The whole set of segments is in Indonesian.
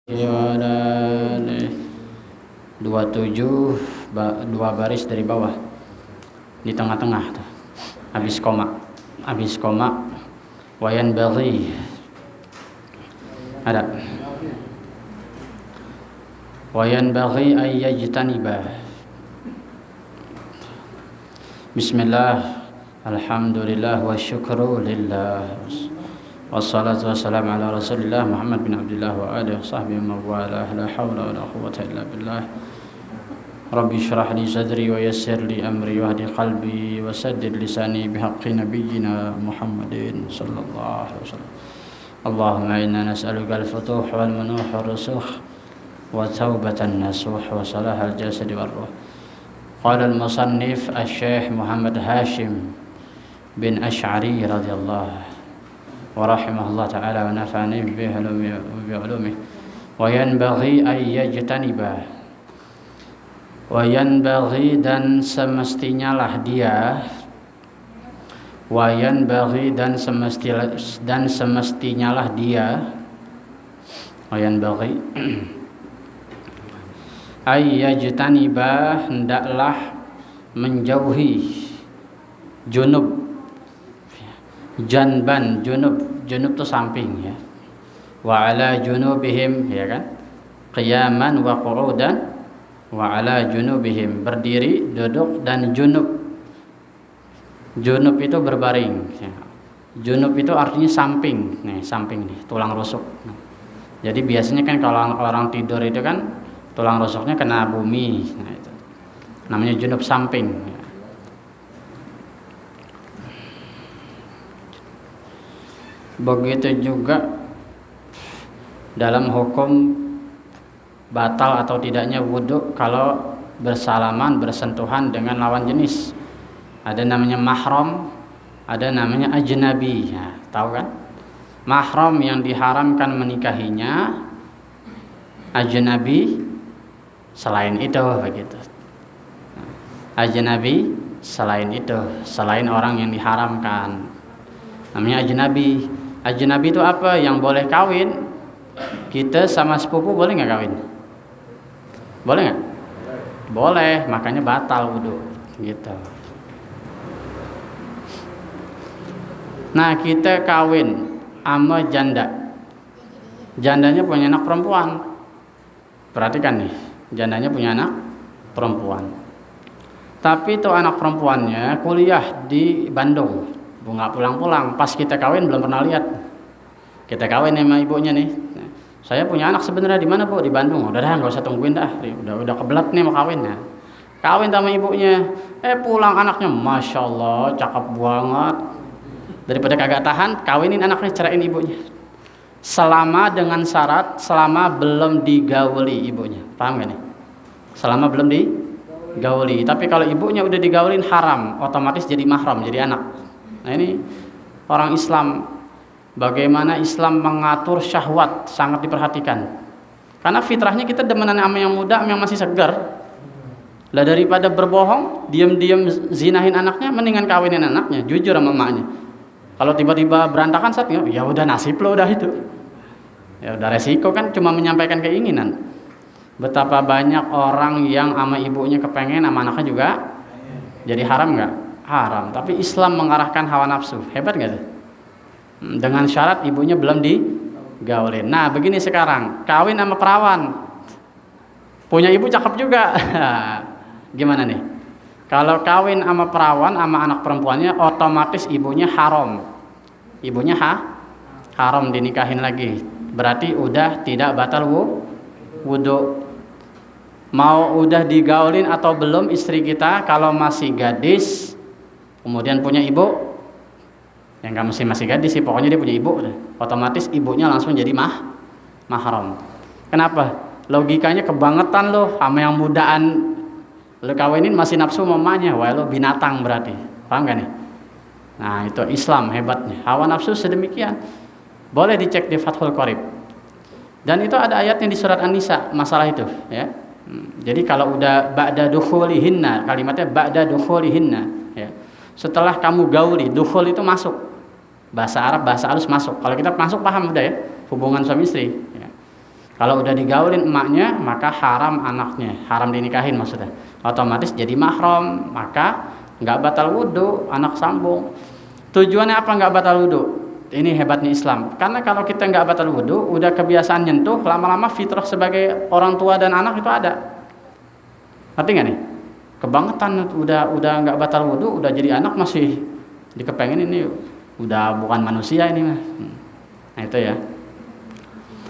27 dua baris dari bawah di tengah-tengah tuh. Habis koma wayan baghi ada wayan baghi ay yajtaniba. Bismillah, alhamdulillah wa syukru lillah, wassalatu wassalamu ala rasulillah Muhammad bin Abdullah wa alihi sahbihi wa mawalah, la hawla wa la quwwata illa billah. Rabbi syrah li sadri wa yassir li amri wahdi qalbi wa saddid lisani bihaqqi nabiyyina Muhammadin sallallahu alaihi wasallam. Allahumma inna nas'aluka al-futuh wal manuh wal rusukh wa taubatan nasuh wa salah al-jasad wal ruh. Qala al-musannif al-Syekh Muhammad Hashim bin Asy'ari radhiyallahu wa rahimahullah ta'ala wa nafa'ani bi ulumihi wa yanbaghi ay yajtaniba. Wayan baghi dan semestinya lah dia, wayan baghi dan semestinya lah dia, wayan baghi ayyajtaniba hendaklah menjauhi junub, janban junub itu samping ya, wa ala junubihim ya kan, qiyaman wa qu'udan wa ala junubihim, berdiri, duduk, dan junub itu berbaring ya. Junub itu artinya samping nih, samping nih, tulang rusuk. Jadi biasanya kan kalau orang tidur itu kan tulang rusuknya kena bumi, nah itu namanya junub samping ya. Begitu juga dalam hukum batal atau tidaknya wudhu kalau bersalaman, bersentuhan dengan lawan jenis. Ada namanya mahram, ada namanya ajnabi ya, tahu kan? Mahram yang diharamkan menikahinya, ajnabi selain itu begitu. Ajnabi selain itu, selain orang yang diharamkan, namanya ajnabi. Ajnabi itu apa? Yang boleh kawin. Kita sama sepupu boleh nggak kawin? Boleh nggak? Boleh, makanya batal wudhu gitu. Nah, kita kawin sama jandanya punya anak perempuan. Perhatikan nih, jandanya punya anak perempuan, tapi itu anak perempuannya kuliah di Bandung, nggak pulang-pulang. Pas kita kawin belum pernah lihat. Kita kawin sama ibunya nih, saya punya anak sebenarnya di mana bu? Di Bandung. Udah dah, nggak usah tungguin dah. Udah kebelet nih mau kawin ya. Kawin sama ibunya. Pulang anaknya, masya Allah, cakep banget. Daripada kagak tahan, kawinin anaknya, ceraiin ibunya. Selama dengan syarat, selama belum digauli ibunya. Paham gak nih? Selama belum digauli. Tapi kalau ibunya udah digaulin haram, otomatis jadi mahram, jadi anak. Nah ini orang Islam. Bagaimana Islam mengatur syahwat sangat diperhatikan. Karena fitrahnya kita demenan sama yang muda, sama yang masih segar. Lah daripada berbohong, diam-diam zinahin anaknya, mendingan kawinin anaknya, jujur sama emaknya. Kalau tiba-tiba berantakan saat ya udah nasib lo udah itu. Ya udah resiko kan, cuma menyampaikan keinginan. Betapa banyak orang yang sama ibunya kepengen, sama anaknya juga jadi haram nggak? Haram. Tapi Islam mengarahkan hawa nafsu. Hebat nggak tuh? Dengan syarat ibunya belum digaulin. Nah begini sekarang, kawin sama perawan, punya ibu cakep juga. Gimana nih? Kalau kawin sama perawan sama anak perempuannya, otomatis ibunya haram. Ibunya haram dinikahin lagi. Berarti udah tidak batal wudhu. Mau udah digaulin atau belum istri kita, kalau masih gadis kemudian punya ibu, yang nggak mesti masih gadis sih, pokoknya dia punya ibu, otomatis ibunya langsung jadi mahram. Kenapa? Logikanya kebangetan lo, sama yang mudaan lo kawinin masih nafsu mamanya, wah lo binatang berarti. Paham gak nih? Nah itu Islam hebatnya, hawa nafsu sedemikian. Boleh dicek di Fathul Qorib. Dan itu ada ayatnya di surat An-Nisa masalah itu ya. Jadi kalau udah ba'da dukhulihinna, kalimatnya ba'da dukhulihinna ya. Setelah kamu gauli, dukhul itu masuk. Bahasa Arab, bahasa halus masuk. Kalau kita masuk paham udah ya, hubungan suami istri ya. Kalau udah digaulin emaknya, maka haram anaknya, haram dinikahin maksudnya. Otomatis jadi mahram, maka nggak batal wudu, anak sambung. Tujuannya apa nggak batal wudu? Ini hebatnya Islam. Karena kalau kita nggak batal wudu, udah kebiasaan nyentuh, lama-lama fitrah sebagai orang tua dan anak itu ada. Ngerti nggak nih? Kebangetan udah nggak batal wudu, udah jadi anak masih dikepengen ini udah bukan manusia ini mah. Nah itu ya.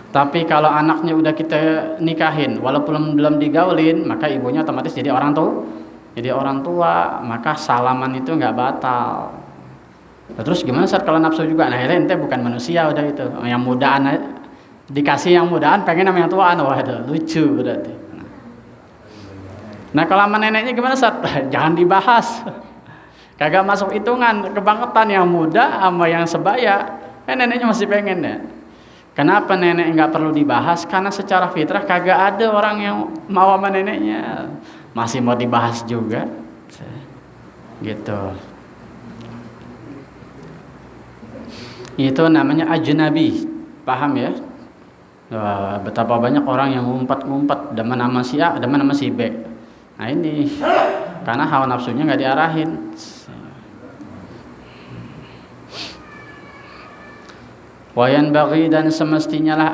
Tapi kalau anaknya udah kita nikahin, walaupun belum digaulin, maka ibunya otomatis jadi orang tua. Jadi orang tua, maka salaman itu nggak batal. Nah, terus gimana saat kalau nafsu juga? Nah, ente bukan manusia udah itu. Yang mudaan dikasih yang mudaan, pengen sama yang tuaan, waduh lucu berarti. Nah kalau sama neneknya gimana saat? Jangan dibahas. Kagak masuk hitungan, kebangetan yang muda sama yang sebaya. Neneknya masih pengen ya. Kenapa nenek nggak perlu dibahas? Karena secara fitrah kagak ada orang yang mau sama neneknya. Masih mau dibahas juga. Gitu. Itu namanya ajnabi. Paham ya? Wah, betapa banyak orang yang ngumpat-ngumpat demen sama si A, demen sama si B. Nah ini karena hawa nafsunya nggak diarahin. Wayan bagi dan semestinya lah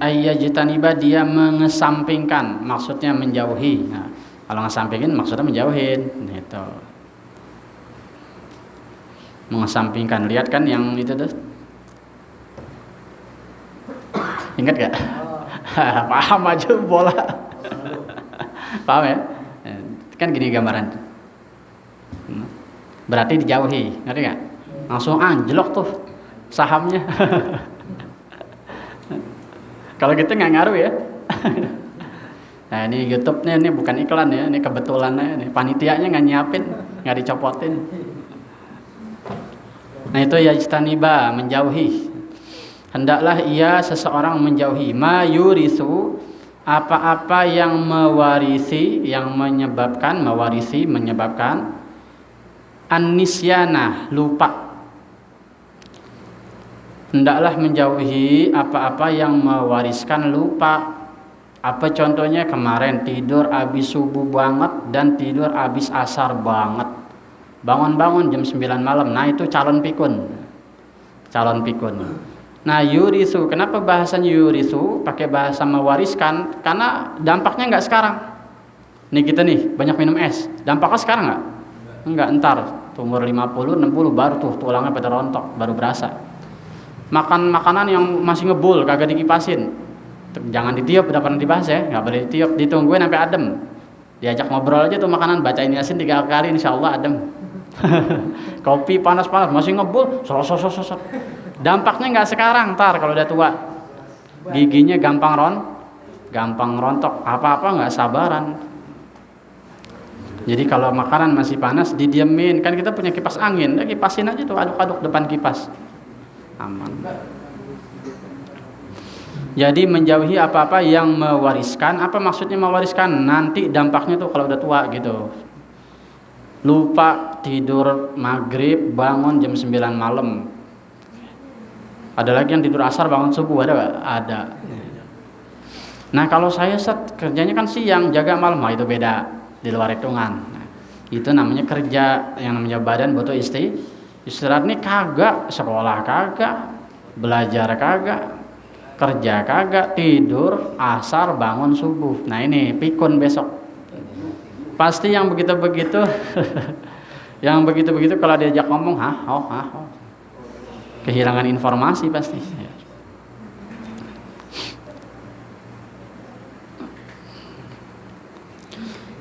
ayyajtaniba dia mengesampingkan, maksudnya menjauhi. Nah, kalau ngesampingin maksudnya menjauhin, gitu. Mengesampingkan, lihat kan yang itu tuh. Ingat gak? Paham aja bola. Paham ya? Kan gini gambaran. Berarti dijauhi, ngerti gak? Langsung anjlok tuh sahamnya. Kalau gitu nggak ngaruh ya. Nah ini YouTube-nya ini bukan iklan ya, ini kebetulannya, ini panitianya nggak nyiapin, nggak dicopotin. Nah itu ya ijtaniba, menjauhi. Hendaklah ia seseorang menjauhi ma yurisu, apa-apa yang mewarisi, yang menyebabkan an-nisyana, lupa. Hendaklah menjauhi apa-apa yang mewariskan lupa. Apa contohnya? Kemarin tidur abis subuh banget dan tidur abis asar banget. Bangun-bangun jam 9 malam. Nah itu calon pikun. Nah yurisu, kenapa bahasanya yurisu pakai bahasa mewariskan? Karena dampaknya nggak sekarang. Nih kita nih banyak minum es. Dampaknya sekarang nggak? Enggak, ntar umur 50, 60 baru tuh tulangnya pada rontok, baru berasa. Makan makanan yang masih ngebul, kagak dikipasin, jangan ditiup, udah pernah dibahas ya, nggak boleh ditiup, ditungguin sampai adem, diajak ngobrol aja tuh makanan, bacain Yasin 3 kali, insya Allah adem. Kopi panas-panas masih ngebul, sosok. Dampaknya nggak sekarang, ntar kalau udah tua, giginya gampang rontok, apa-apa nggak sabaran. Jadi kalau makanan masih panas didiemin, kan kita punya kipas angin, kipasin aja tuh, aduk-aduk depan kipas. Aman. Jadi menjauhi apa-apa yang mewariskan. Apa maksudnya mewariskan? Nanti dampaknya tuh kalau udah tua gitu. Lupa tidur maghrib, bangun jam 9 malam. Ada lagi yang tidur asar bangun subuh, ada gak? Ada. Nah kalau saya kerjanya kan siang, jaga malam, itu beda, di luar hitungan. Nah, itu namanya kerja, yang namanya badan butuh istirahat nih kagak, sekolah kagak, belajar kagak, kerja kagak, tidur, asar, bangun subuh. Nah ini pikun besok. Pasti yang begitu-begitu, yang begitu-begitu kalau diajak ngomong, kehilangan informasi pasti.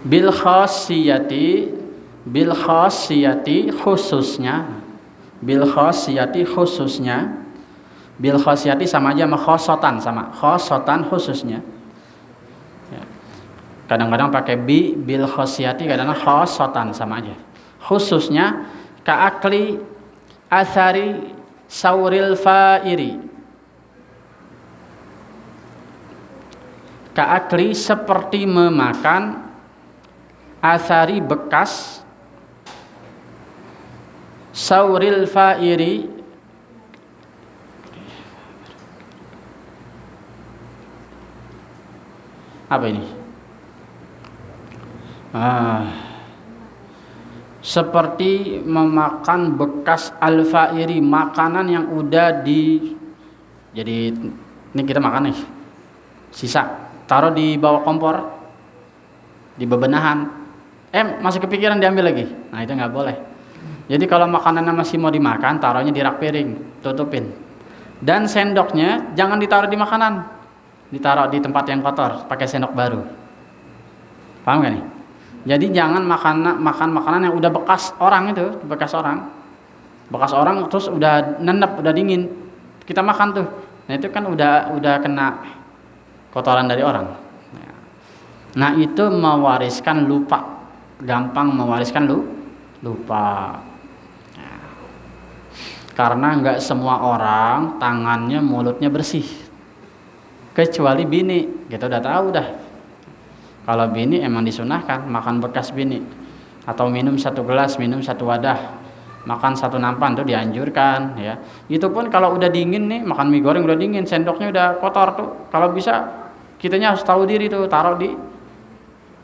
Bil khasiyati khususnya. Bil khasiyati sama aja sama khosotan, khususnya ya. Kadang-kadang pakai bil khasiyati, kadang-kadang khosotan, sama aja. Khususnya ka'akli athari sauril fa'iri, ka'akli seperti memakan, athari bekas, sauril fa'iri Apa ini? Seperti memakan bekas al-fa'iri, makanan yang udah jadi ini kita makan nih, sisa, taruh di bawah kompor, di bebenahan, masih kepikiran diambil lagi. Nah itu nggak boleh. Jadi kalau makanannya masih mau dimakan, taruhnya di rak piring, tutupin. Dan sendoknya jangan ditaruh di makanan, ditaruh di tempat yang kotor, pakai sendok baru. Paham gak nih? Jadi jangan makan makanan yang udah bekas orang terus udah nenep, udah dingin, kita makan tuh. Nah itu kan udah kena kotoran dari orang. Nah itu mewariskan lupa, gampang mewariskan lupa. Karena nggak semua orang tangannya mulutnya bersih, kecuali bini. Kita udah tahu dah. Kalau bini emang disunahkan makan bekas bini, atau minum 1 gelas, minum 1 wadah, makan 1 nampan tuh dianjurkan ya. Itu pun kalau udah dingin nih, makan mie goreng udah dingin, sendoknya udah kotor tuh. Kalau bisa kitanya harus tahu diri tuh, taruh di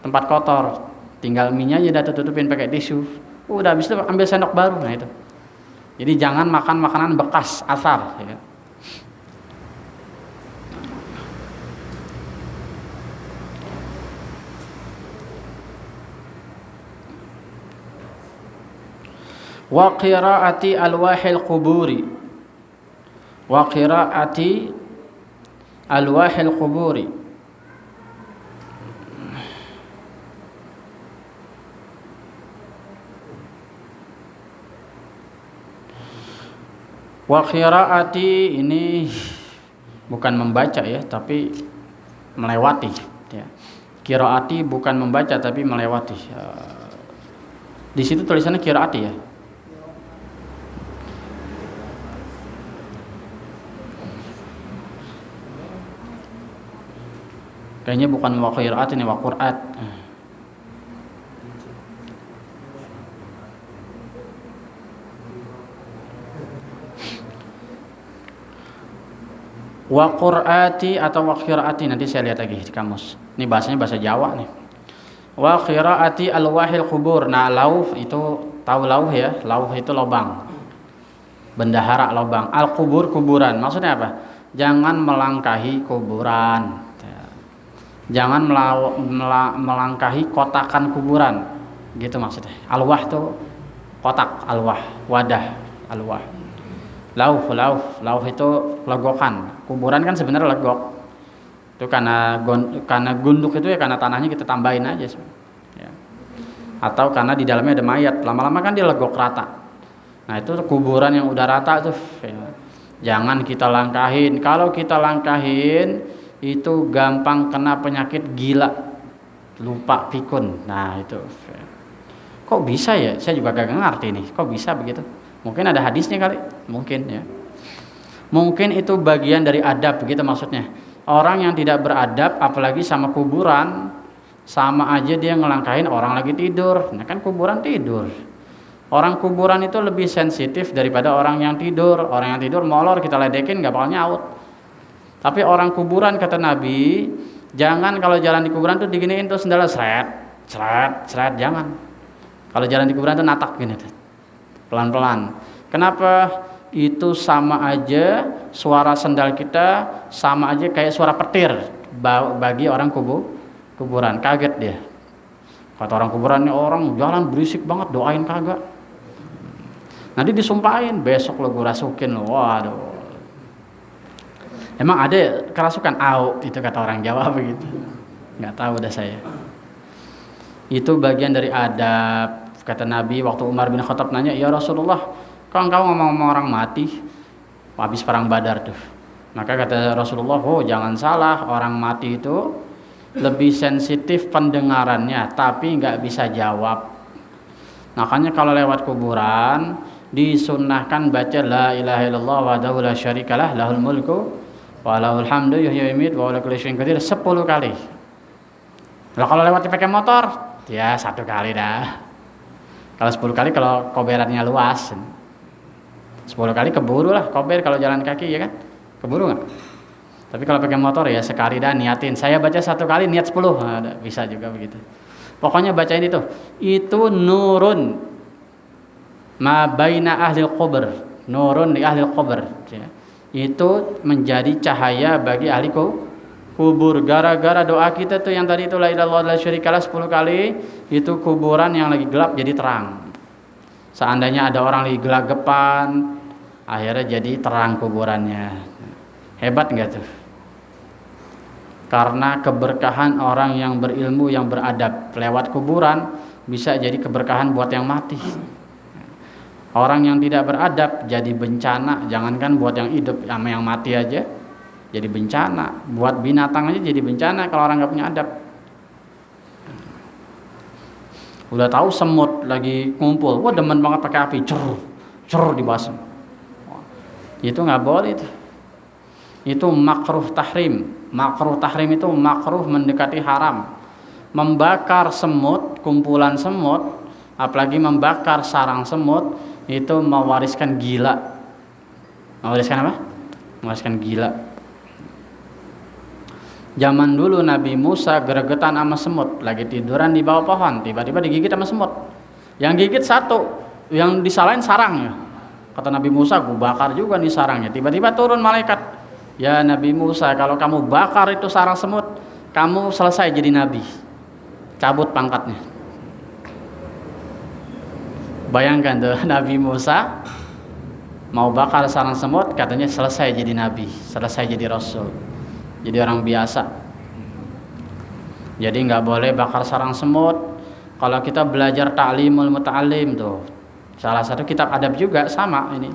tempat kotor. Tinggal mie-nya aja udah tutupin pakai tisu. Udah habis itu ambil sendok baru. Nah itu. Jadi jangan makan makanan bekas asar ya. Wa qiraati alwahil quburi, wa qiraati alwahil quburi, wa qiraati ini bukan membaca ya, tapi melewati ya. Qiraati bukan membaca tapi melewati. Di situ tulisannya qiraati ya. Kayaknya bukan wa qiraat, ini wa qur'at. Wa qur'ati atau wa qiraati, nanti saya lihat lagi di kamus. Ini bahasanya bahasa Jawa nih. Wa qiraati alwahil qubur. Nah, lauh itu tahu lauh ya? Lauh itu lubang. Bendahara lubang. Al-qubur kuburan. Maksudnya apa? Jangan melangkahi kuburan. Jangan melangkahi kotakan kuburan, gitu maksudnya. Alwah tuh kotak, alwah, wadah, alwah. Lauh itu legokan. Kuburan kan sebenarnya legok. Itu karena gunduk itu ya, karena tanahnya kita tambahin aja ya. Atau karena di dalamnya ada mayat, lama-lama kan dia legok rata. Nah itu kuburan yang udah rata tuh ya. Jangan kita langkahin. Kalau kita langkahin itu gampang kena penyakit gila, lupa pikun. Nah itu kok bisa ya, saya juga gak ngerti nih, kok bisa begitu. Mungkin ada hadisnya kali, mungkin ya, mungkin itu bagian dari adab begitu maksudnya. Orang yang tidak beradab apalagi sama kuburan, sama aja dia ngelangkahin orang lagi tidur. Nah kan kuburan tidur, orang kuburan itu lebih sensitif daripada orang yang tidur. Orang yang tidur molor, kita ledekin gak bakal nyaut. Tapi orang kuburan kata Nabi, jangan kalau jalan di kuburan tuh diginiin tuh sendalnya seret, jangan. Kalau jalan di kuburan tuh natak gini tuh, pelan-pelan. Kenapa? Itu sama aja suara sendal kita sama aja kayak suara petir bagi orang kuburan. Kaget dia. Kata orang kuburan, ini orang jalan berisik banget, doain kagak. Nanti disumpahin, besok lo gue rasukin lo. Waduh. Emang ada kerasukan? Itu kata orang Jawa begitu. Nggak tahu dah saya. Itu bagian dari adab. Kata Nabi waktu Umar bin Khattab nanya, ya Rasulullah, kok engkau ngomong orang mati habis perang Badar tuh. Maka kata Rasulullah, jangan salah, orang mati itu lebih sensitif pendengarannya, tapi nggak bisa jawab. Makanya kalau lewat kuburan disunnahkan baca la ilaha illallah wahdahu la syarikalah lahul mulku walahul hamdu yuhyi wa yumiitu wa ala kulli syai'in qadir 10 kali. Kalau lewat pakai motor, ya 1 kali dah. Kalau 10 kali kalau koberannya luas. 10 kali keburu lah kober kalau jalan kaki ya kan? Keburu enggak? Tapi kalau pakai motor ya sekali dah niatin. Saya baca 1 kali niat 10. Nah, bisa juga begitu. Pokoknya bacain itu. Itu nurun ma baina ahli qabr. Nurun di ahli qabr. Ya. Itu menjadi cahaya bagi ahli kubur. Gara-gara doa kita tuh yang tadi itu la ilaha illallah la syarikalah 10 kali, itu kuburan yang lagi gelap jadi terang. Seandainya ada orang lagi gelagapan, akhirnya jadi terang kuburannya. Hebat enggak tuh? Karena keberkahan orang yang berilmu, yang beradab lewat kuburan bisa jadi keberkahan buat yang mati. Orang yang tidak beradab jadi bencana, jangankan buat yang hidup, sama yang mati aja jadi bencana. Buat binatang aja jadi bencana kalau orang nggak punya adab. Udah tahu semut lagi ngumpul, wah demen banget pakai api, cur dibasem. Itu nggak boleh itu. Itu makruh tahrim. Makruh tahrim itu makruh mendekati haram. Membakar semut, kumpulan semut, apalagi membakar sarang semut, itu mewariskan gila. Mewariskan apa? Mewariskan gila. Zaman dulu Nabi Musa gregetan sama semut, lagi tiduran di bawah pohon, tiba-tiba digigit sama semut. Yang gigit satu, yang disalahin sarangnya. Kata Nabi Musa, gue bakar juga nih sarangnya. Tiba-tiba turun malaikat, ya Nabi Musa, kalau kamu bakar itu sarang semut, kamu selesai jadi nabi. Cabut pangkatnya. Bayangkan tuh, Nabi Musa mau bakar sarang semut, katanya selesai jadi nabi, selesai jadi rasul. Jadi orang biasa. Jadi nggak boleh bakar sarang semut. Kalau kita belajar ta'limul muta'allim tuh, salah satu kitab adab juga sama ini.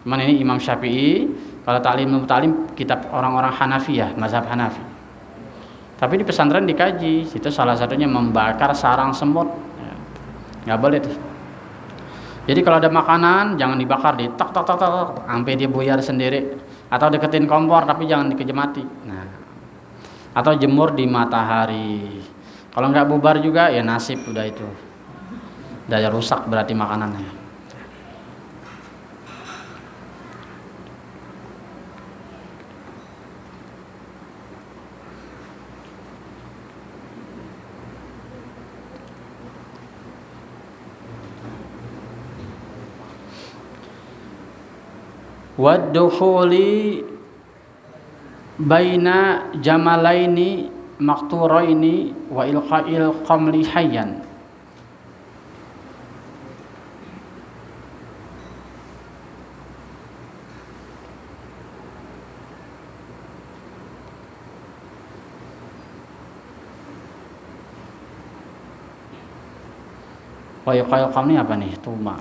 Cuman ini Imam Syafi'i. Kalau ta'limul muta'allim kitab orang-orang Hanafiyah, mazhab Hanafi. Tapi di pesantren dikaji, itu salah satunya membakar sarang semut. Nggak boleh tuh. Jadi kalau ada makanan jangan dibakar, di tak sampai dia buyar sendiri. Atau deketin kompor tapi jangan dikejemati. Nah, atau jemur di matahari. Kalau nggak bubar juga ya nasib udah itu. Udah rusak berarti makanannya. Waddukhuli baina jamalaini makturaini wa ilqa'il qamli hayyan. Wa ilqa'il qamli apa nih? Tuma.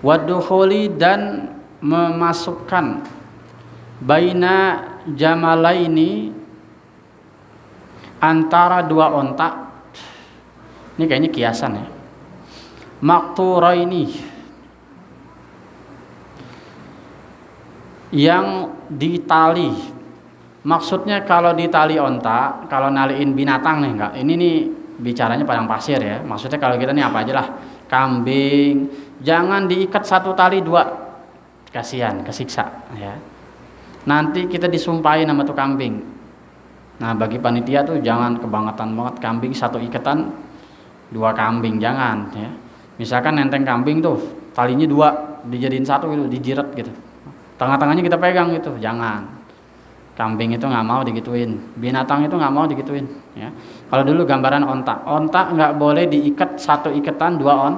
Waddukhuli dan memasukkan baina jamalaini antara dua onta. Ini kayaknya kiasan ya. Makturaini yang ditali. Maksudnya kalau ditali onta, kalau naliin binatang nih enggak. Ini nih bicaranya padang pasir ya. Maksudnya kalau kita nih apa aja lah, kambing, jangan diikat satu tali dua, kasihan, kesiksa ya. Nanti kita disumpahin sama tuh kambing. Nah bagi panitia tuh jangan kebangetan banget kambing satu ikatan dua kambing, jangan ya. Misalkan nenteng kambing tuh talinya dua dijadiin satu gitu, dijiret gitu, tengah-tengahnya kita pegang gitu, jangan. Kambing itu nggak mau digituin, binatang itu nggak mau digituin ya. Kalau dulu gambaran onta nggak boleh diikat satu ikatan dua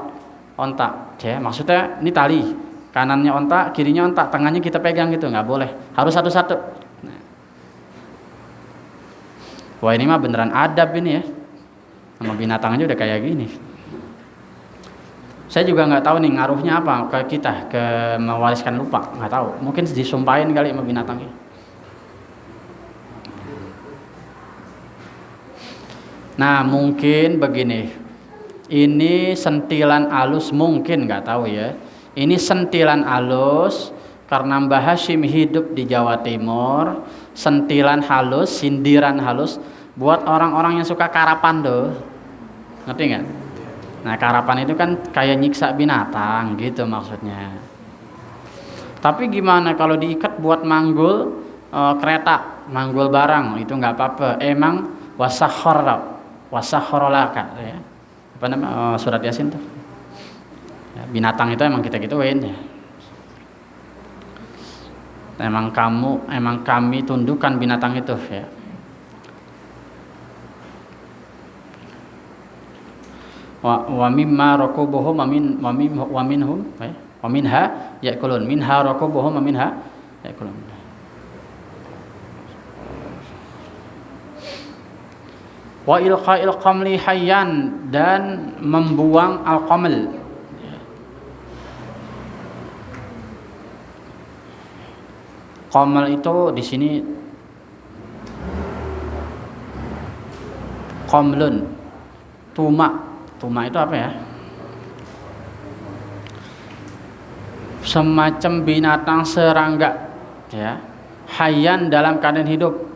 onta ya. Maksudnya ini tali, kanannya onta, kirinya onta, tengahnya kita pegang gitu, nggak boleh, harus satu-satu. Nah. Wah ini mah beneran adab ini ya, sama binatang aja udah kayak gini. Saya juga nggak tahu nih ngaruhnya apa ke kita, ke mewariskan lupa, nggak tahu, mungkin disumpahin kali sama binatangnya. Nah mungkin begini, ini sentilan alus, mungkin nggak tahu ya. Ini sentilan alus karena Mbah Hashim hidup di Jawa Timur. Sentilan halus, sindiran halus buat orang-orang yang suka karapan tuh, ngerti nggak? Nah karapan itu kan kayak nyiksa binatang gitu maksudnya. Tapi gimana kalau diikat buat manggul kereta manggul barang itu nggak apa-apa. Emang wasakhorolaka ya. Apa nama surat Yasin tuh? Ya, binatang itu emang kita gituin ya. Emang kami tundukkan binatang itu ya. Wa mimma rakubuhum wa minhum wa minha yakulun minha rakubuhum wa minha yakulun. Wa ilqa'il qamli hayyan, dan membuang al-qaml. Qaml itu di sini qamlun, tuma itu apa ya? Semacam binatang serangga ya, hayyan dalam keadaan hidup.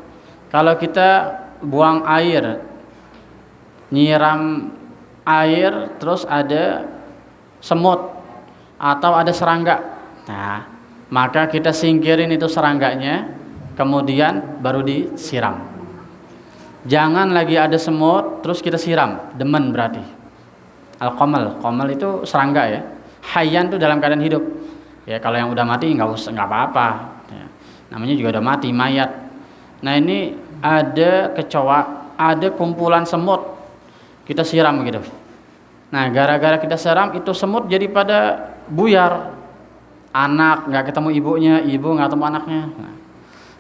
Kalau kita buang air, nyiram air, terus ada semut atau ada serangga, nah maka kita singkirin itu serangganya, kemudian baru disiram. Jangan lagi ada semut terus kita siram, demen berarti. Al-qamal itu serangga ya. Hayyan itu dalam keadaan hidup. Ya kalau yang udah mati nggak apa-apa. Ya. Namanya juga udah mati, mayat. Nah ini ada kecoa, ada kumpulan semut, kita siram gitu. Nah gara-gara kita siram itu semut jadi pada buyar. Anak nggak ketemu ibunya, ibu nggak ketemu anaknya. Nah,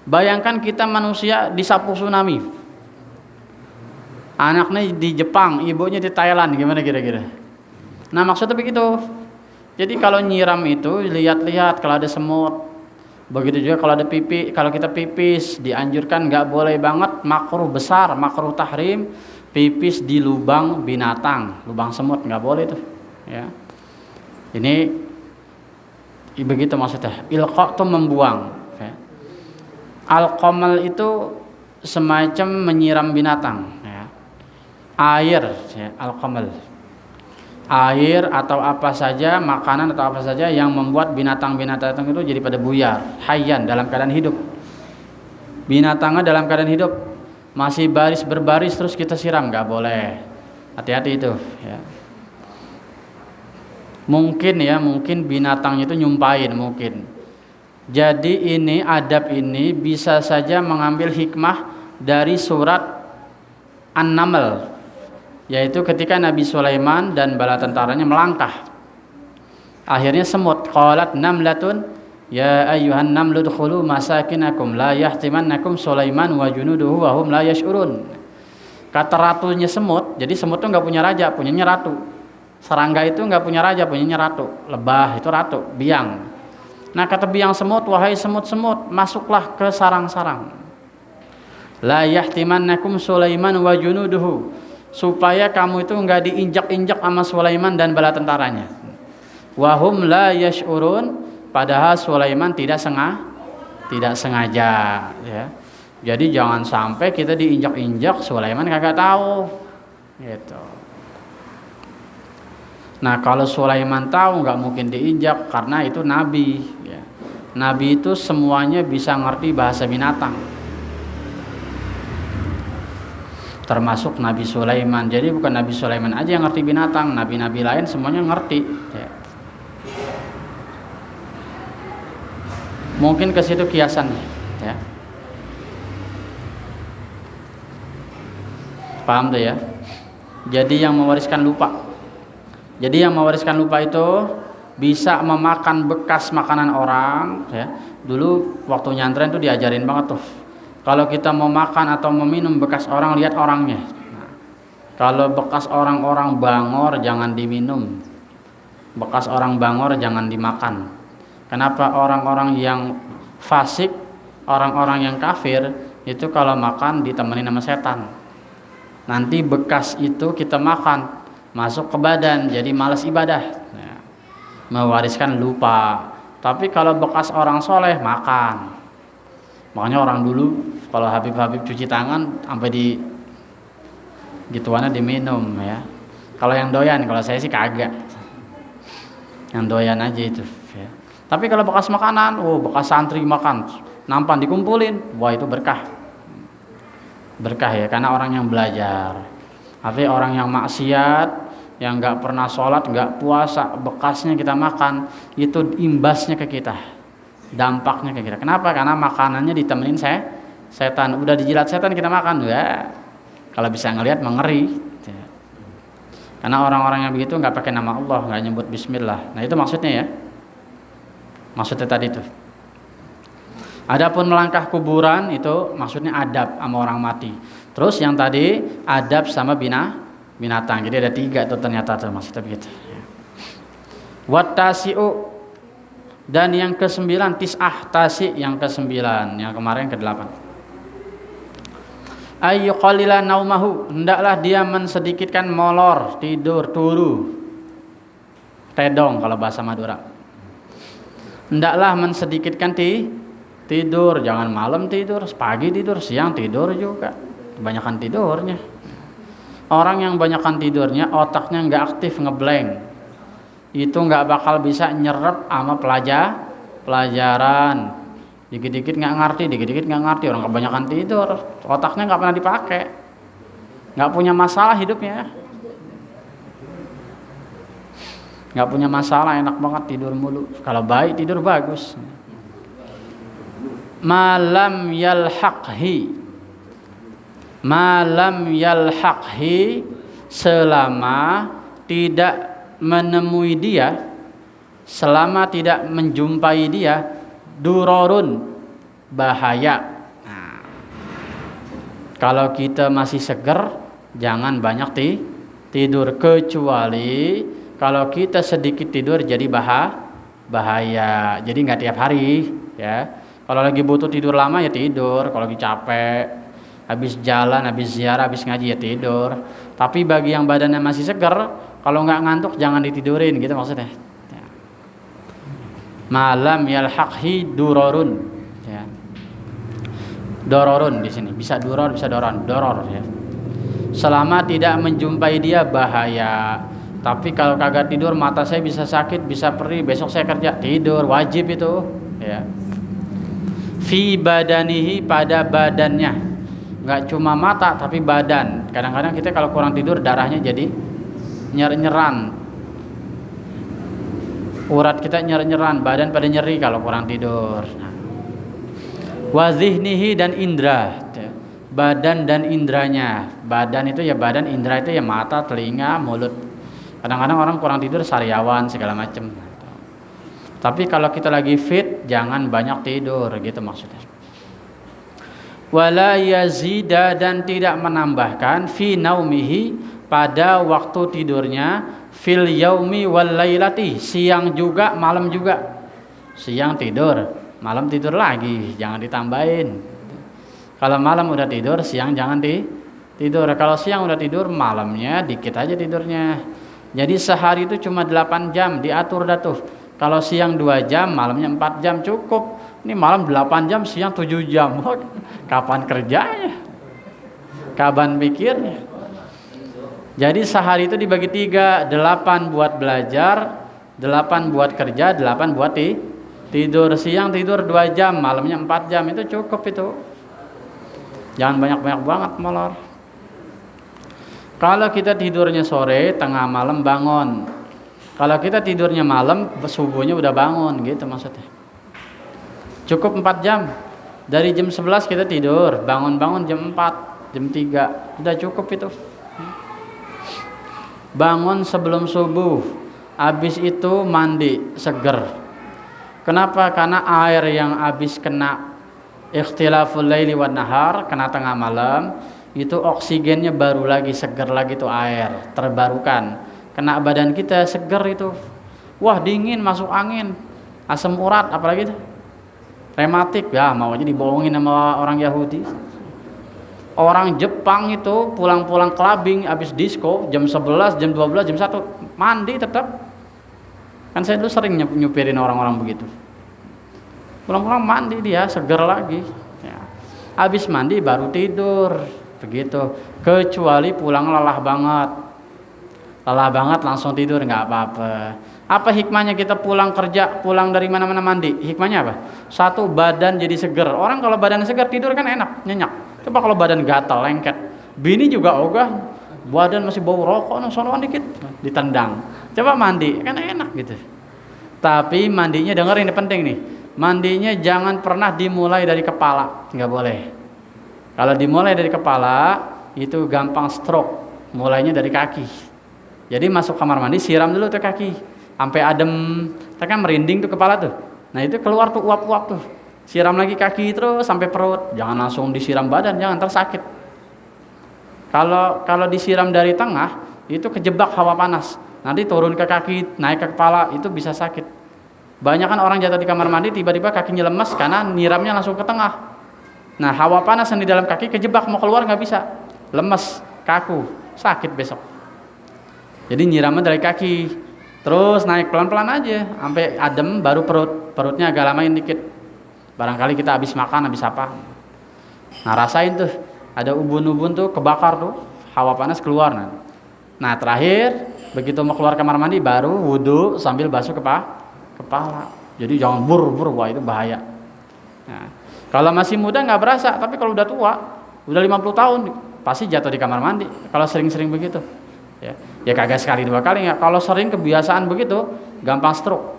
bayangkan kita manusia disapu tsunami, anaknya di Jepang, ibunya di Thailand, gimana kira-kira? Nah maksudnya begitu. Jadi kalau nyiram itu lihat-lihat kalau ada semut. Begitu juga kalau ada kalau kita pipis, dianjurkan nggak boleh banget, makruh besar, makruh tahrim, pipis di lubang binatang, lubang semut nggak boleh tuh. Ya. Ini begitu maksudnya. Ilqa itu membuang ya. Al-qamal itu semacam menyiram binatang ya. Air ya, al-qamal, air atau apa saja, makanan atau apa saja yang membuat binatang-binatang itu jadi pada buyar. Hayyan dalam keadaan hidup, binatangnya dalam keadaan hidup masih berbaris terus kita siram, nggak boleh. Hati-hati itu ya. Mungkin binatangnya itu nyumpain mungkin. Jadi ini adab ini bisa saja mengambil hikmah dari surat An-Naml, yaitu ketika Nabi Sulaiman dan bala tentaranya melangkah. Akhirnya semut, qalat namlatun ya ayyuhan namlu dkhulu masakinakum la yahtimannakum Sulaiman wa junuduhu wa hum la yash'urun. Kata ratunya semut, jadi semut itu enggak punya raja, punyanya ratu. Serangga itu enggak punya raja, punyanya ratu. Lebah itu ratu, biang. Nah kata biang semut, wahai semut-semut, masuklah ke sarang-sarang. La yahtimannakum Sulaiman wa junuduhu, supaya kamu itu enggak diinjak-injak sama Sulaiman dan bala tentaranya. Wahum la yash'urun, padahal Sulaiman tidak sengaja ya. Jadi jangan sampai kita diinjak-injak, Sulaiman kagak tahu gitu. Nah kalau Sulaiman tahu nggak mungkin diinjak, karena itu nabi ya. Nabi itu semuanya bisa ngerti bahasa binatang, termasuk Nabi Sulaiman. Jadi bukan Nabi Sulaiman aja yang ngerti binatang, nabi-nabi lain semuanya ngerti ya. Mungkin ke situ kiasannya ya. Paham tuh ya. Jadi yang mewariskan lupa itu bisa memakan bekas makanan orang ya. Dulu waktu nyantren tuh diajarin banget tuh, kalau kita mau makan atau meminum bekas orang, lihat orangnya. Nah, kalau bekas orang-orang bangor jangan diminum, bekas orang bangor jangan dimakan. Kenapa? Orang-orang yang fasik, orang-orang yang kafir itu kalau makan ditemenin sama setan. Nanti bekas itu kita makan masuk ke badan, jadi malas ibadah ya. Mewariskan lupa. Tapi kalau bekas orang soleh makan. Makanya orang dulu kalau Habib-habib cuci tangan sampai di gituannya diminum ya. Kalau yang doyan, kalau saya sih kagak, yang doyan aja itu ya. Tapi kalau bekas makanan, bekas santri makan nampan dikumpulin, wah itu berkah. Berkah ya, karena orang yang belajar. Tapi orang yang maksiat, yang nggak pernah sholat, nggak puasa, bekasnya kita makan, itu imbasnya ke kita, dampaknya ke kita. Kenapa? Karena makanannya ditemenin setan. Udah dijilat setan kita makan, ya. Kalau bisa ngelihat mengeri. Karena orang-orang yang begitu nggak pakai nama Allah, nggak nyebut Bismillah. Nah itu maksudnya ya. Maksudnya tadi itu. Adapun melangkah kuburan itu maksudnya adab sama orang mati. Terus yang tadi adab sama binatang. Jadi ada 3 itu ternyata tuh maksudnya begitu. Wattasi'u, dan yang ke-9 tis'ah tasi, yang ke-9, yang kemarin ke-8. Ayyuqallila naumahu, hendaklah dia mensedikitkan molor, tidur, turu. Tedong kalau bahasa Madura. Hendaklah mensedikitkan tidur, jangan malam tidur, pagi tidur, siang tidur juga. Kebanyakan tidurnya. Orang yang banyakan tidurnya, otaknya nggak aktif, ngeblank. Itu nggak bakal bisa nyerap sama pelajaran. Dikit-dikit nggak ngerti, dikit-dikit nggak ngerti. Orang kebanyakan tidur, otaknya nggak pernah dipakai, nggak punya masalah hidupnya. Nggak punya masalah, enak banget tidur mulu. Kalau baik tidur bagus. Malam yalhaqhi, selama tidak menemui dia, selama tidak menjumpai dia, durorun, bahaya. Nah, kalau kita masih seger, jangan banyak tidur, kecuali kalau kita sedikit tidur jadi bahaya. Jadi nggak tiap hari ya. Kalau lagi butuh tidur lama ya tidur, kalau lagi capek, habis jalan, habis ziarah, habis ngaji ya tidur. Tapi bagi yang badannya masih segar, kalau nggak ngantuk jangan ditidurin, gitu maksudnya. Ya. Malam yalhaqhi durorun. Ya. Dororun di sini, bisa duror, bisa doror ya. Selama tidak menjumpai dia bahaya. Tapi kalau kagak tidur mata saya bisa sakit, bisa perih, besok saya kerja, tidur wajib itu, ya. Fi badanihi, pada badannya, nggak cuma mata tapi badan. Kadang-kadang kita kalau kurang tidur darahnya jadi nyer-nyeran, urat kita nyer-nyeran, badan pada nyeri kalau kurang tidur. Wa zihnihi, dan indra, badan dan indranya. Badan itu ya badan, indra itu ya mata, telinga, mulut. Kadang-kadang orang kurang tidur sariawan segala macam. Tapi kalau kita lagi fit, jangan banyak tidur, gitu maksudnya. Wala yazida, dan tidak menambahkan, fi naumihi, pada waktu tidurnya, fil yaumi wal lailati, siang juga, malam juga. Siang tidur, malam tidur lagi, jangan ditambahin. Kalau malam udah tidur, siang jangan tidur. Kalau siang udah tidur, malamnya dikit aja tidurnya. Jadi sehari itu cuma 8 jam, diatur dah tuh. Kalau siang 2 jam, malamnya 4 jam cukup. Ini malam 8 jam, siang 7 jam. Kapan kerjanya? Kapan pikirnya? Jadi sehari itu dibagi 3, 8 buat belajar, 8 buat kerja, 8 buat tidur. Siang tidur 2 jam, malamnya 4 jam, itu cukup itu. Jangan banyak-banyak banget molor. Kalau kita tidurnya sore, tengah malam bangun. Kalau kita tidurnya malam, subuhnya udah bangun, gitu maksudnya. Cukup 4 jam. Dari jam 11 kita tidur, bangun-bangun jam 4, jam 3. Udah cukup itu. Bangun sebelum subuh. Habis itu mandi, seger. Kenapa? Karena air yang habis kena ikhtilaful laili wan nahar, kena tengah malam, itu oksigennya baru lagi, seger lagi tuh air, terbarukan. Kena badan kita seger itu. Wah, dingin, masuk angin, asam urat, apalagi itu rematik, ya mau aja dibohongin sama orang Yahudi. Orang Jepang itu pulang-pulang clubbing, habis disco jam 11, jam 12, jam 1 mandi tetap. Kan saya dulu sering nyupirin orang-orang begitu. Pulang-pulang mandi dia, seger lagi. Ya. Habis mandi baru tidur, begitu. Kecuali pulang lelah banget langsung tidur nggak apa-apa. Apa hikmahnya kita pulang kerja, pulang dari mana-mana mandi? Hikmahnya apa? Satu, badan jadi seger. Orang kalau badan seger tidur kan enak, nyenyak. Coba kalau badan gatal, lengket. Bini juga ogah, badan masih bau rokok, sonoan dikit, ditendang. Coba mandi, kan enak gitu. Tapi mandinya dengerin, ini penting nih. Mandinya jangan pernah dimulai dari kepala, nggak boleh. Kalau dimulai dari kepala, itu gampang stroke. Mulainya dari kaki. Jadi masuk kamar mandi, siram dulu tuh kaki. Sampai adem, kita kan merinding tuh kepala tuh. Nah itu keluar tuh uap-uap tuh. Siram lagi kaki terus sampai perut. Jangan langsung disiram badan, jangan tersakit. Kalau disiram dari tengah, itu kejebak hawa panas. Nanti turun ke kaki, naik ke kepala, itu bisa sakit. Banyak kan orang jatuh di kamar mandi, tiba-tiba kakinya lemes karena nyiramnya langsung ke tengah. Nah hawa panas yang di dalam kaki kejebak, mau keluar nggak bisa. Lemes, kaku, sakit besok. Jadi nyiramnya dari kaki. Terus naik pelan-pelan aja sampai adem, baru perutnya agak lamain dikit. Barangkali kita habis makan, habis apa. Nah rasain tuh, ada ubun-ubun tuh kebakar tuh, hawa panas keluar. Nah terakhir, begitu mau keluar kamar mandi baru wudu sambil basuh kepala. Jadi jangan buru-buru, wah itu bahaya. Nah, kalau masih muda nggak berasa, tapi kalau udah tua, udah 50 tahun, pasti jatuh di kamar mandi. Kalau sering-sering begitu. Ya kagak sekali 2 kali ya. Kalau sering kebiasaan begitu gampang stroke.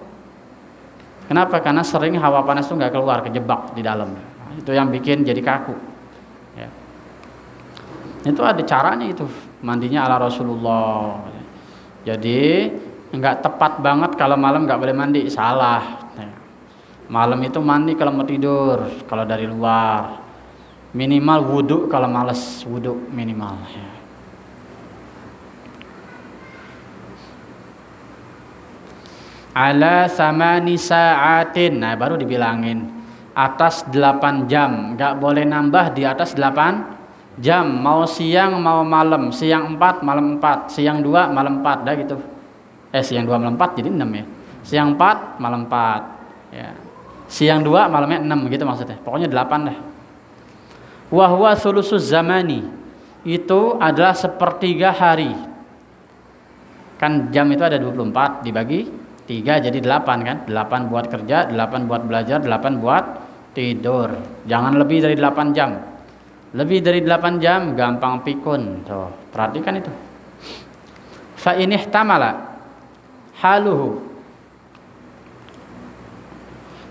Kenapa? Karena sering hawa panas itu nggak keluar, kejebak di dalam. Itu yang bikin jadi kaku. Ya. Itu ada caranya itu mandinya ala Rasulullah. Jadi nggak tepat banget kalau malam nggak boleh mandi, salah. Malam itu mandi kalau mau tidur, kalau dari luar. Minimal wudu kalau males wudu minimal. Ya. Ala samani sa'atin. Nah baru dibilangin atas 8 jam, nggak boleh nambah di atas 8 jam. Mau siang mau malam, siang 4 malam 4, siang 2 malam 4, dah gitu. Siang 2 malam 4 jadi 6 ya. Siang 4 malam 4 ya. Siang 2 malamnya 6 gitu maksudnya. Pokoknya 8 dah. Wa huwa sulusuz zamani. Itu adalah sepertiga hari. Kan jam itu ada 24 dibagi 3 jadi 8 kan. 8 buat kerja, 8 buat belajar, 8 buat tidur. Jangan lebih dari 8 jam. Lebih dari 8 jam gampang pikun. Tuh, perhatikan itu. Fa in ihtamala haluhu.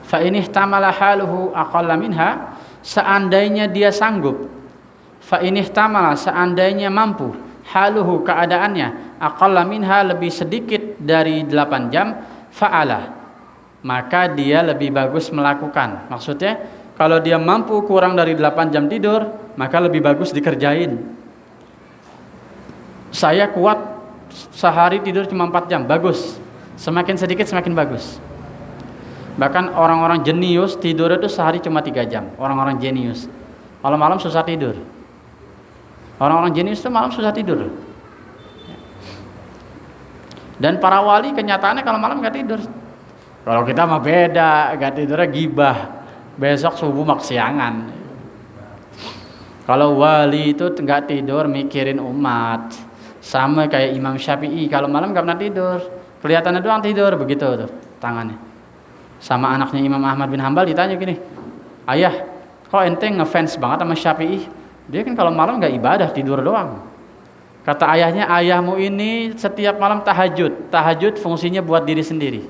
Fa in ihtamala haluhu aqalla minha, seandainya dia sanggup. Fa in ihtamala, seandainya mampu. Haluhu, keadaannya, aqalla minha, lebih sedikit dari 8 jam, fa'ala, maka dia lebih bagus melakukan. Maksudnya kalau dia mampu kurang dari 8 jam tidur, maka lebih bagus dikerjain. Saya kuat sehari tidur cuma 4 jam, bagus. Semakin sedikit semakin bagus. Bahkan orang-orang jenius tidur itu sehari cuma 3 jam. Orang-orang jenius malam-malam susah tidur. Orang-orang jenius itu malam susah tidur. Dan para wali kenyataannya kalau malam gak tidur. Kalau kita mah beda, gak tidurnya gibah. Besok subuh maksiangan. Kalau wali itu gak tidur mikirin umat. Sama kayak Imam Syafi'i, kalau malam gak pernah tidur. Kelihatannya doang tidur, begitu tuh tangannya. Sama anaknya Imam Ahmad bin Hambal ditanya gini, ayah, kok ente ngefans banget sama Syafi'i? Dia kan kalau malam gak ibadah, tidur doang. Kata ayahnya, ayahmu ini setiap malam tahajud. Tahajud fungsinya buat diri sendiri,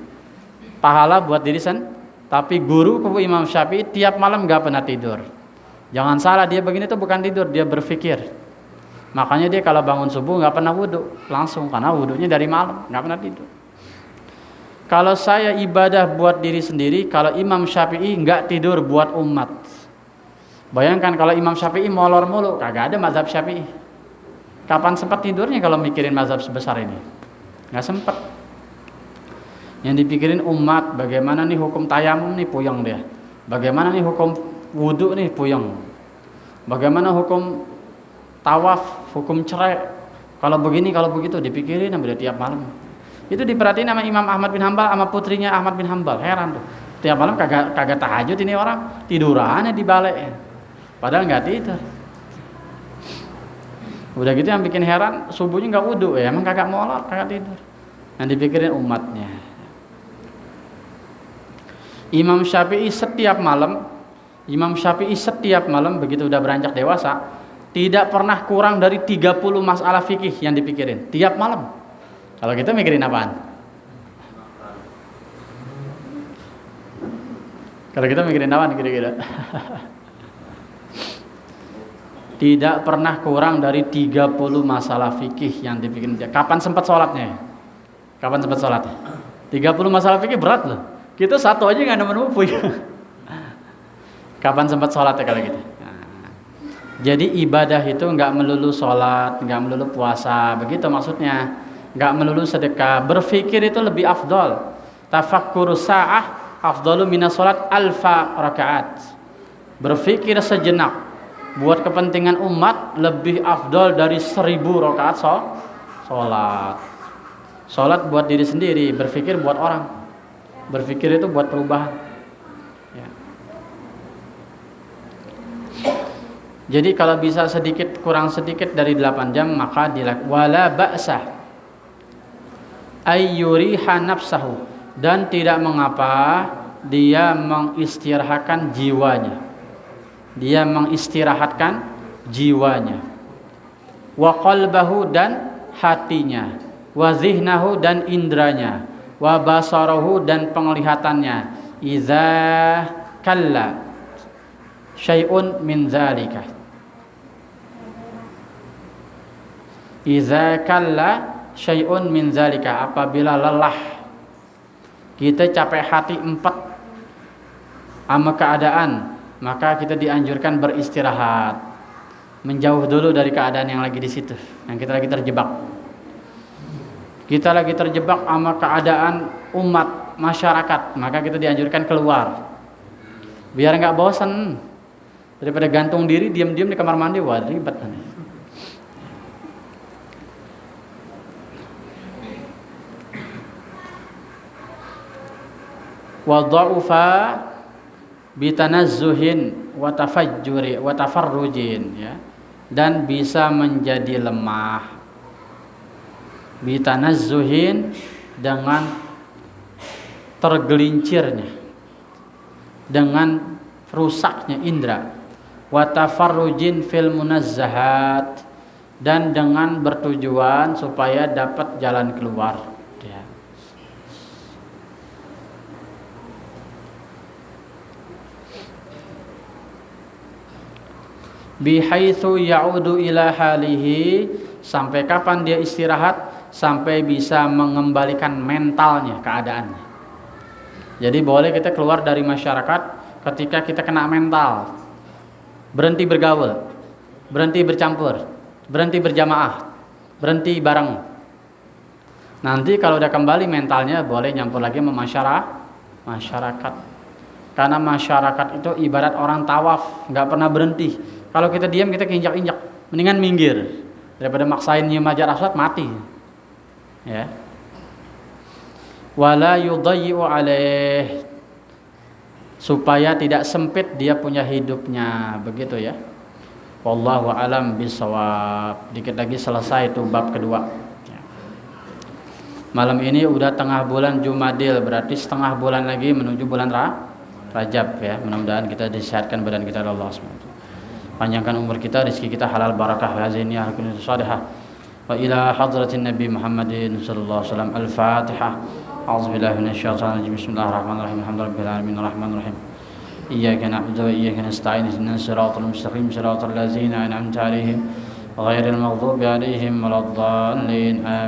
pahala buat diri sendiri. Tapi guru Imam Syafi'i tiap malam gak pernah tidur. Jangan salah, dia begini tuh bukan tidur, dia berpikir. Makanya dia kalau bangun subuh gak pernah wudhu langsung, karena wudhunya dari malam, gak pernah tidur. Kalau saya ibadah buat diri sendiri, kalau Imam Syafi'i gak tidur buat umat. Bayangkan kalau Imam Syafi'i molor mulu, kagak ada mazhab Syafi'i. Kapan sempat tidurnya kalau mikirin mazhab sebesar ini? Gak sempat. Yang dipikirin umat, bagaimana nih hukum tayamum nih, puyeng dia. Bagaimana nih hukum wudhu nih, puyeng. Bagaimana hukum tawaf, hukum cerai. Kalau begini, kalau begitu, dipikirin sampai tiap malam. Itu diperhatiin sama Imam Ahmad bin Hambal, sama putrinya Ahmad bin Hambal. Heran tuh. Tiap malam kagak tahajud ini orang, tidurannya di balai. Padahal nggak tidur. Udah gitu yang bikin heran, subuhnya nggak wudhu ya, emang kagak molor, kagak tidur. Yang dipikirin umatnya. Imam Syafi'i setiap malam begitu udah beranjak dewasa tidak pernah kurang dari 30 masalah fikih yang dipikirin tiap malam. Kalau kita mikirin apaan? Kalau kita mikirin apaan kira-kira? Tidak pernah kurang dari 30 masalah fikih yang dipikirin dia. Kapan sempat sholatnya? 30 masalah fikih berat loh. Kita satu aja nggak nemu-nemu ya. Kapan sempat sholat ya kalau gitu? Nah, jadi ibadah itu nggak melulu sholat, nggak melulu puasa, begitu maksudnya. Nggak melulu sedekah. Berfikir itu lebih afdol. Tafakkur sa'ah afdalu minas sholat alfa rakaat. Berfikir sejenak buat kepentingan umat lebih afdol dari 1000 rakaat sholat. Sholat buat diri sendiri, berfikir buat orang. Berfikir itu buat perubahan. Ya. Jadi kalau bisa kurang sedikit dari 8 jam maka wala ba'sah ayyuriha nafsahu, dan tidak mengapa dia mengistirahatkan jiwanya, wa qalbahu, dan hatinya, wa zihnahu, dan indranya, wa basarahu, dan penglihatannya, idza kalla syai'un min zalika, idza kalla syai'un min zalika, apabila lelah, kita capek hati empet sama keadaan, maka kita dianjurkan beristirahat, menjauh dulu dari keadaan yang lagi di situ, yang kita lagi terjebak. Kita lagi terjebak sama keadaan umat masyarakat, maka kita dianjurkan keluar, biar nggak bosan. Daripada gantung diri diam-diam di kamar mandi, wah ribet. Wa dha'ufa bitanazzuhin wa tafarrujin, ya, dan bisa menjadi lemah bitanazzuhin, dengan tergelincirnya, dengan rusaknya indra, wa tafarrujin fil munazzahat, dan dengan bertujuan supaya dapat jalan keluar, ya. Bihaitsu ya'udu ila halihi, sampai kapan dia istirahat? Sampai bisa mengembalikan mentalnya, keadaannya. Jadi boleh kita keluar dari masyarakat ketika kita kena mental, berhenti bergaul, berhenti bercampur, berhenti berjamaah, berhenti bareng. Nanti kalau udah kembali mentalnya, boleh nyampur lagi sama masyarakat. Karena masyarakat itu ibarat orang tawaf, nggak pernah berhenti. Kalau kita diam, kita keinjak-injak, mendingan minggir daripada maksain nyium Hajar Aswad, mati. Ya. Wala yudayyi'u alaih, supaya tidak sempit dia punya hidupnya, begitu ya. Wallahu alam bisawab. Dikit lagi selesai itu bab kedua. Ya. Malam ini udah tengah bulan Jumadil, berarti setengah bulan lagi menuju bulan Rajab, ya. Mudah-mudahan kita disehatkan badan kita oleh Allah SWT. Panjangkan umur kita, rezeki kita halal barakah, hazini ahkun salihah. Wa ila hadratin Nabi Muhammadin sallallahu alaihi wasallam. Al-Fatihah. A'udzubillahi minasyaitonir rajim. Bismillahirrahmanirrahim. Alhamdulillahi alamin arrahmanir rahim. Iyyaka na'budu wa iyyaka nasta'in. Ihdinas siratal mustaqim, siratal ladzina an'amta 'alaihim ghairil maghdubi 'alaihim waladdallin. Amin.